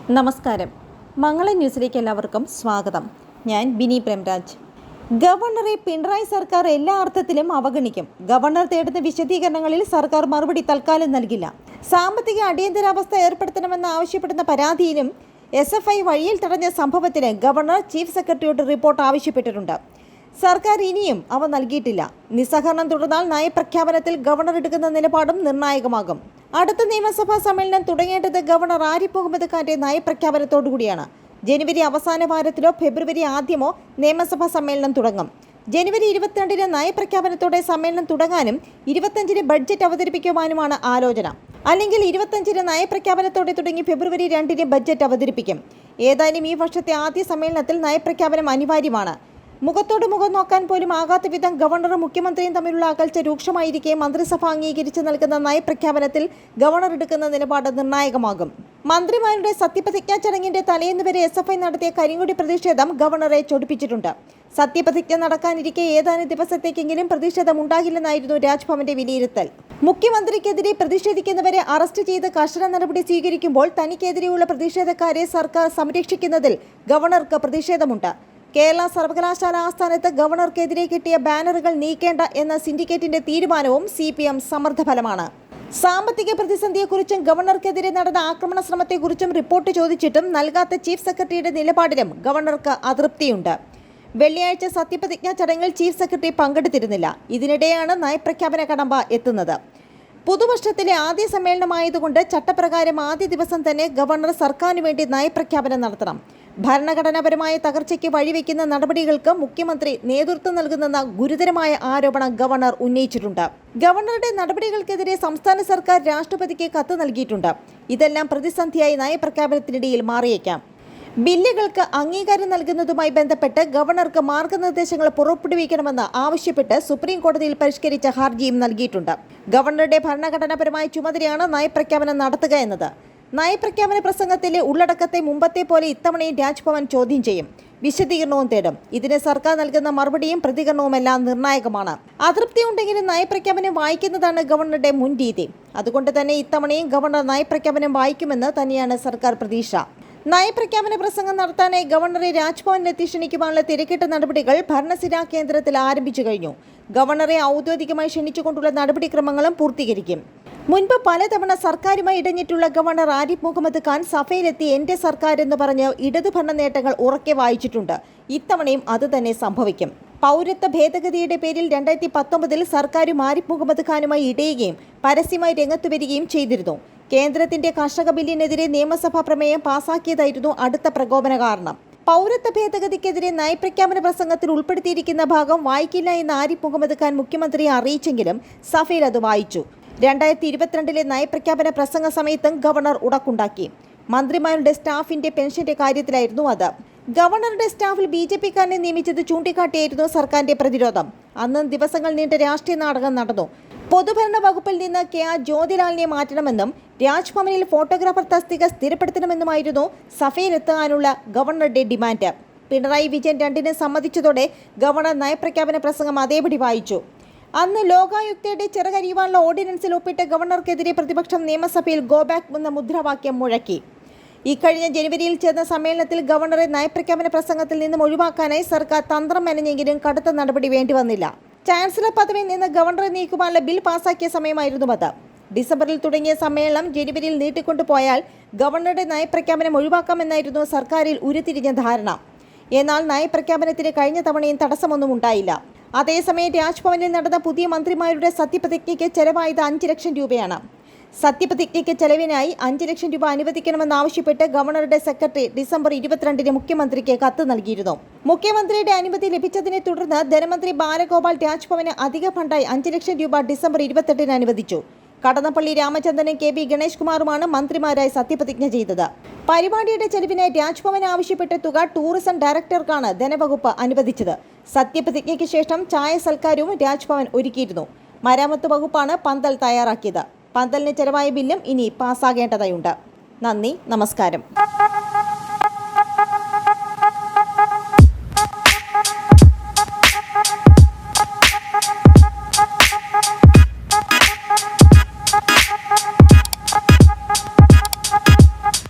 നമസ്കാരം. മംഗളം ന്യൂസിലേക്ക് എല്ലാവർക്കും സ്വാഗതം. ഞാൻ ബിനി പ്രേംരാജ്. ഗവർണറെ പിണറായി സർക്കാർ എല്ലാ അർത്ഥത്തിലും അവഗണിക്കും. ഗവർണർ തേടുന്ന വിശദീകരണങ്ങളിൽ സർക്കാർ മറുപടി തൽക്കാലം നൽകില്ല. സാമ്പത്തിക അടിയന്തരാവസ്ഥ ഏർപ്പെടുത്തണമെന്ന് ആവശ്യപ്പെടുന്ന പരാതിയിലും SFI വഴിയിൽ തടഞ്ഞ സംഭവത്തിന് ഗവർണർ ചീഫ് സെക്രട്ടറിയോട് റിപ്പോർട്ട് ആവശ്യപ്പെട്ടിട്ടുണ്ട്. സർക്കാർ ഇനിയും അവ നൽകിയിട്ടില്ല. നിസ്സഹകരണം തുടർന്നാൽ നയപ്രഖ്യാപനത്തിൽ ഗവർണർ എടുക്കുന്ന നിലപാടും നിർണായകമാകും. അടുത്ത നിയമസഭാ സമ്മേളനം തുടങ്ങേണ്ടത് ഗവർണർ ആരിഫ് മുഹമ്മദ് ഖാന്റെ നയപ്രഖ്യാപനത്തോടുകൂടിയാണ്. ജനുവരി അവസാന വാരത്തിലോ ഫെബ്രുവരി ആദ്യമോ നിയമസഭാ സമ്മേളനം തുടങ്ങും. ജനുവരി 22-ന് നയപ്രഖ്യാപനത്തോടെ സമ്മേളനം തുടങ്ങാനും 25-ന് ബഡ്ജറ്റ് അവതരിപ്പിക്കുവാനുമാണ് ആലോചന. അല്ലെങ്കിൽ 25-ന് നയപ്രഖ്യാപനത്തോടെ തുടങ്ങി ഫെബ്രുവരി 2-ന് ബഡ്ജറ്റ് അവതരിപ്പിക്കും. ഏതായാലും ഈ വർഷത്തെ ആദ്യ സമ്മേളനത്തിൽ നയപ്രഖ്യാപനം അനിവാര്യമാണ്. മുഖത്തോട് മുഖം നോക്കാൻ പോലും ആകാത്ത വിധം ഗവർണറും മുഖ്യമന്ത്രിയും തമ്മിലുള്ള അകൽച്ച രൂക്ഷമായിരിക്കെ മന്ത്രിസഭ അംഗീകരിച്ച് നൽകുന്ന നയപ്രഖ്യാപനത്തിൽ ഗവർണർ എടുക്കുന്ന നിലപാട് നിർണായകമാകും. മന്ത്രിമാരുടെ സത്യപ്രതിജ്ഞാ ചടങ്ങിന്റെ തലേന്ന് വരെ SFI നടത്തിയ കരിങ്കൊടി പ്രതിഷേധം ഗവർണറെ ചൊടിപ്പിച്ചിട്ടുണ്ട്. സത്യപ്രതിജ്ഞ നടക്കാനിരിക്കെ ഏതാനും ദിവസത്തേക്കെങ്കിലും പ്രതിഷേധം ഉണ്ടാകില്ലെന്നായിരുന്നു രാജ്ഭവന്റെ വിലയിരുത്തൽ. മുഖ്യമന്ത്രിക്കെതിരെ പ്രതിഷേധിക്കുന്നവരെ അറസ്റ്റ് ചെയ്ത് കർശന നടപടി സ്വീകരിക്കുമ്പോൾ തനിക്കെതിരെയുള്ള പ്രതിഷേധക്കാരെ സർക്കാർ സംരക്ഷിക്കുന്നതിൽ ഗവർണർക്ക് പ്രതിഷേധമുണ്ട്. കേരള സർവകലാശാല ആസ്ഥാനത്ത് ഗവർണർക്കെതിരെ കിട്ടിയ ബാനറുകൾ നീക്കേണ്ട എന്ന സിൻഡിക്കേറ്റിന്റെ തീരുമാനവും CPM സമ്മർദ്ദഫലമാണ്. സാമ്പത്തിക പ്രതിസന്ധിയെക്കുറിച്ചും ഗവർണർക്കെതിരെ നടന്ന ആക്രമണ ശ്രമത്തെക്കുറിച്ചും റിപ്പോർട്ട് ചോദിച്ചിട്ടും നൽകാത്ത ചീഫ് സെക്രട്ടറിയുടെ നിലപാടിലും ഗവർണർക്ക് അതൃപ്തിയുണ്ട്. വെള്ളിയാഴ്ച സത്യപ്രതിജ്ഞാ ചടങ്ങിൽ ചീഫ് സെക്രട്ടറി പങ്കെടുത്തിരുന്നില്ല. ഇതിനിടെയാണ് നയപ്രഖ്യാപന കടമ്പ എത്തുന്നത്. പുതുവർഷത്തിലെ ആദ്യ സമ്മേളനമായതുകൊണ്ട് ചട്ടപ്രകാരം ആദ്യ ദിവസം തന്നെ ഗവർണർ സർക്കാരിനു വേണ്ടി നയപ്രഖ്യാപനം നടത്തണം. ഭരണഘടനാപരമായ തകർച്ചയ്ക്ക് വഴിവെക്കുന്ന നടപടികൾക്ക് മുഖ്യമന്ത്രി നേതൃത്വം നൽകുന്നെന്ന ഗുരുതരമായ ആരോപണം ഗവർണർ ഉന്നയിച്ചിട്ടുണ്ട്. ഗവർണറുടെ നടപടികൾക്കെതിരെ സംസ്ഥാന സർക്കാർ രാഷ്ട്രപതിക്ക് കത്ത് നൽകിയിട്ടുണ്ട്. ഇതെല്ലാം പ്രതിസന്ധിയായി നയപ്രഖ്യാപനത്തിനിടയിൽ മാറിയേക്കാം. ബില്ലുകൾക്ക് അംഗീകാരം നൽകുന്നതുമായി ബന്ധപ്പെട്ട് ഗവർണർക്ക് മാർഗനിർദ്ദേശങ്ങൾ പുറപ്പെടുവിക്കണമെന്ന് ആവശ്യപ്പെട്ട് സുപ്രീം കോടതിയിൽ പരിഷ്കരിച്ച ഹർജിയും നൽകിയിട്ടുണ്ട്. ഗവർണറുടെ ഭരണഘടനാപരമായ ചുമതലയാണ് നയപ്രഖ്യാപനം നടത്തുക എന്നത്. നയപ്രഖ്യാപന പ്രസംഗത്തിലെ ഉള്ളടക്കത്തെ മുമ്പത്തെ പോലെ ഇത്തവണയും രാജ്ഭവൻ ചോദ്യം ചെയ്യും, വിശദീകരണവും തേടും. ഇതിന് സർക്കാർ നൽകുന്ന മറുപടിയും പ്രതികരണവുമെല്ലാം നിർണായകമാണ്. അതൃപ്തിയുണ്ടെങ്കിലും നയപ്രഖ്യാപനം വായിക്കുന്നതാണ് ഗവർണറുടെ മുൻ രീതി. അതുകൊണ്ട് തന്നെ ഇത്തവണയും ഗവർണർ നയപ്രഖ്യാപനം വായിക്കുമെന്ന് തന്നെയാണ് സർക്കാർ പ്രതീക്ഷ. നയപ്രഖ്യാപന പ്രസംഗം നടത്താനായി ഗവർണറെ രാജ്ഭവനിലെത്തി ക്ഷണിക്കുവാനുള്ള തിരക്കിട്ട നടപടികൾ ഭരണസിരാ കേന്ദ്രത്തിൽ ആരംഭിച്ചു കഴിഞ്ഞു. ഗവർണറെ ഔദ്യോഗികമായി ക്ഷണിച്ചുകൊണ്ടുള്ള നടപടിക്രമങ്ങളും പൂർത്തീകരിക്കും. മുൻപ് പലതവണ സർക്കാരുമായി ഇടഞ്ഞിട്ടുള്ള ഗവർണർ ആരിഫ് മുഹമ്മദ് ഖാൻ സഭയിലെത്തി എന്റെ സർക്കാർ എന്ന് പറഞ്ഞ് ഇടതുഭരണ നേട്ടങ്ങൾ ഉറക്കെ വായിച്ചിട്ടുണ്ട്. ഇത്തവണയും അത് തന്നെ സംഭവിക്കും. പൗരത്വ ഭേദഗതിയുടെ പേരിൽ 2019-ൽ സർക്കാരും ആരിഫ് മുഹമ്മദ് ഖാനുമായി ഇടയുകയും പരസ്യമായി രംഗത്തു വരികയും ചെയ്തിരുന്നു. കേന്ദ്രത്തിന്റെ കർഷക ബില്ലിനെതിരെ നിയമസഭാ പ്രമേയം പാസാക്കിയതായിരുന്നു അടുത്ത പ്രകോപന കാരണം. പൗരത്വ ഭേദഗതിക്കെതിരെ നയപ്രഖ്യാപന പ്രസംഗത്തിൽ ഉൾപ്പെടുത്തിയിരിക്കുന്ന ഭാഗം വായിക്കില്ല എന്ന് ആരിഫ് മുഹമ്മദ് ഖാൻ മുഖ്യമന്ത്രിയെ അറിയിച്ചെങ്കിലും സഭയിൽ അത് വായിച്ചു. 2022-ലെ നയപ്രഖ്യാപന പ്രസംഗ സമയത്തും ഗവർണർ ഉടക്കുണ്ടാക്കി. മന്ത്രിമാരുടെ സ്റ്റാഫിന്റെ പെൻഷന്റെ കാര്യത്തിലായിരുന്നു അത്. ഗവർണറുടെ സ്റ്റാഫിൽ BJP-കാരനെ നിയമിച്ചത് ചൂണ്ടിക്കാട്ടിയായിരുന്നു സർക്കാരിന്റെ പ്രതിരോധം. അന്ന് ദിവസങ്ങൾ നീണ്ട രാഷ്ട്രീയ നാടകം നടന്നു. പൊതുഭരണ വകുപ്പിൽ നിന്ന് KR ജ്യോതിലാലിനെ മാറ്റണമെന്നും രാജ്ഭവനിൽ ഫോട്ടോഗ്രാഫർ തസ്തിക സ്ഥിരപ്പെടുത്തണമെന്നുമായിരുന്നു സഭയിലെത്താനുള്ള ഗവർണറുടെ ഡിമാൻഡ്. പിണറായി വിജയൻ 2-ന് സമ്മതിച്ചതോടെ ഗവർണർ നയപ്രഖ്യാപന പ്രസംഗം അതേപടി വായിച്ചു. അന്ന് ലോകായുക്തയുടെ ചിറകരിയുവാനുള്ള ഓർഡിനൻസിൽ ഒപ്പിട്ട് ഗവർണർക്കെതിരെ പ്രതിപക്ഷം നിയമസഭയിൽ ഗോ ബാക്ക് എന്ന മുദ്രാവാക്യം മുഴക്കി. ഇക്കഴിഞ്ഞ ജനുവരിയിൽ ചേർന്ന സമ്മേളനത്തിൽ ഗവർണറെ നയപ്രഖ്യാപന പ്രസംഗത്തിൽ നിന്നും ഒഴിവാക്കാനായി സർക്കാർ തന്ത്രം മെനഞ്ഞെങ്കിലും കടുത്ത നടപടി വേണ്ടിവന്നില്ല. ചാൻസലർ പദവിയിൽ നിന്ന് ഗവർണറെ നീക്കുവാനുള്ള ബിൽ പാസാക്കിയ സമയമായിരുന്നു അത്. ഡിസംബറിൽ തുടങ്ങിയ സമ്മേളനം ജനുവരിയിൽ നീട്ടിക്കൊണ്ടുപോയാൽ ഗവർണറുടെ നയപ്രഖ്യാപനം ഒഴിവാക്കാമെന്നായിരുന്നു സർക്കാരിൽ ഉരുത്തിരിഞ്ഞ ധാരണ. എന്നാൽ നയപ്രഖ്യാപനത്തിന് കഴിഞ്ഞ തവണയും തടസ്സമൊന്നും ഉണ്ടായില്ല. അതേസമയം രാജ്ഭവനിൽ നടന്ന പുതിയ മന്ത്രിമാരുടെ സത്യപ്രതിജ്ഞയ്ക്ക് ചെലവായത് 5 ലക്ഷം രൂപയാണ്. സത്യപ്രതിജ്ഞയ്ക്ക് ചെലവിനായി 5 ലക്ഷം രൂപ അനുവദിക്കണമെന്നാവശ്യപ്പെട്ട് ഗവർണറുടെ സെക്രട്ടറി ഡിസംബർ 22-ന് മുഖ്യമന്ത്രിക്ക് കത്ത് നൽകിയിരുന്നു. മുഖ്യമന്ത്രിയുടെ അനുമതി ലഭിച്ചതിനെ തുടർന്ന് ധനമന്ത്രി ബാലഗോപാൽ രാജ്ഭവന് അധിക ഫണ്ടായി 5 ലക്ഷം രൂപ ഡിസംബർ 28-ന് അനുവദിച്ചു. കടന്നപ്പള്ളി രാമചന്ദ്രനും KB ഗണേഷ് കുമാറുമാണ് മന്ത്രിമാരായി സത്യപ്രതിജ്ഞ ചെയ്തത്. പരിപാടിയുടെ ചെലവിനായി രാജ്ഭവൻ ആവശ്യപ്പെട്ട തുക ടൂറിസം ഡയറക്ടർക്കാണ് ധനവകുപ്പ് അനുവദിച്ചത്. സത്യപ്രതിജ്ഞയ്ക്ക് ശേഷം ചായ സൽക്കാരവും രാജ്ഭവൻ ഒരുക്കിയിരുന്നു. മരാമത്ത് വകുപ്പാണ് പന്തൽ തയ്യാറാക്കിയത്. പന്തലിന് ചെലവായ ബില്ലും ഇനി പാസ്സാകേണ്ടതായുണ്ട്. നന്ദി, നമസ്കാരം.